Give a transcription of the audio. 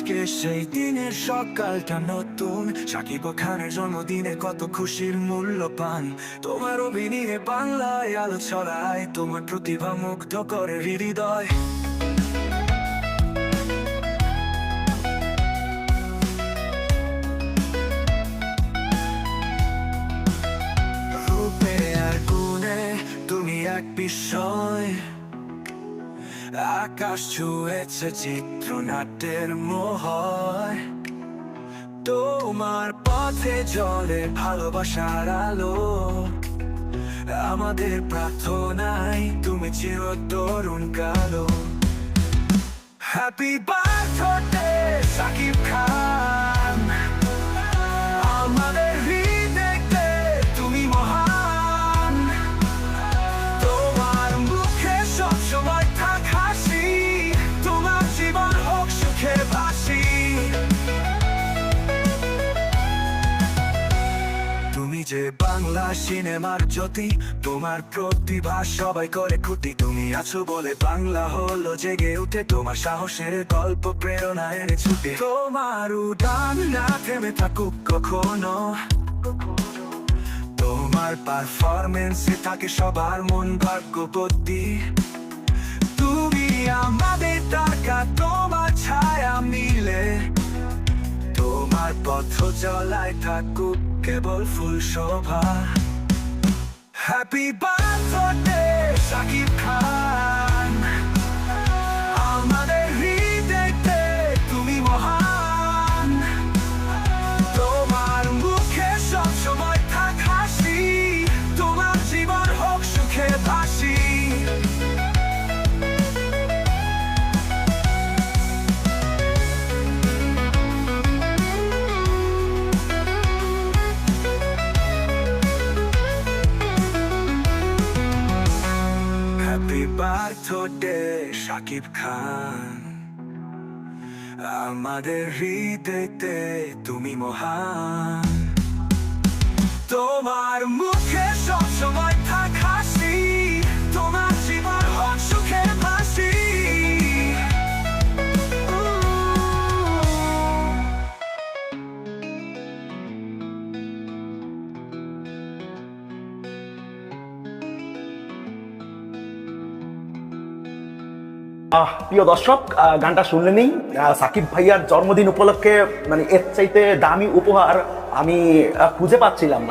আজকে সেই দিনের সকালটা নতুন, সাকিব খানের জন্মদিনে কত খুশির মূল্য পান। তোমার অভিনয়ে বাংলায় আলো ছড়ায়, তোমার প্রতিভা মুগ্ধ করে হৃদয়। রূপে আর গুণে তুমি এক বিস্ময়, আকাশ ছুঁয়েছে চিত্রনাট্যের মোহর। তোমার পথে জলে ভালোবাসার আলো, আমাদের প্রার্থনায় তুমি চির তরুণ কালো। হ্যাপি বার্থডে সাকিব খান, আমাদের হৃদয়ে তুমি মহান। তোমার মুখে সবসময় থাক হাসি, তোমার জীবন হোক সুখে ভাসি। তুমি যে বাংলা সিনেমার জ্যোতি, তোমার প্রতিভা সবাই করে খুঁটি। তুমি আছো বলে বাংলা হলো জেগে উঠে, তোমার সাহসের গল্প প্রেরণা এনে ছুটে। তোমার উড়ান না থেমে থাকুক কখনো, তোমার পারফরমেন্সে থাকে সবার মন ভাগ্যবতী। তুমি আমাদের টাকা, তোমার ছায়া মিলে, তোমার পথ চলায় থাকুক কেবল ফুল শোভা। হ্যাপি বার্থডে সাকিব খান, আমাদের হৃদয়ে তুমি মহান। তোমার মুখে সবসময় থাক হাসি, তোমার জীবন হোক সুখে ভাসি। হ্যাপি বার্থডে সাকিব খান, আমাদের হৃদয়ে তুমি মহান। তোমার মুখে সবসময় থাক হাসি, তোমার জীবন হোক সুখে ভাসি। প্রিয় দর্শক, গানটা শুনলেনই। সাকিব ভাইয়ার জন্মদিন উপলক্ষে মানে এর চাইতে দামি উপহার আমি খুঁজে পাচ্ছিলাম না।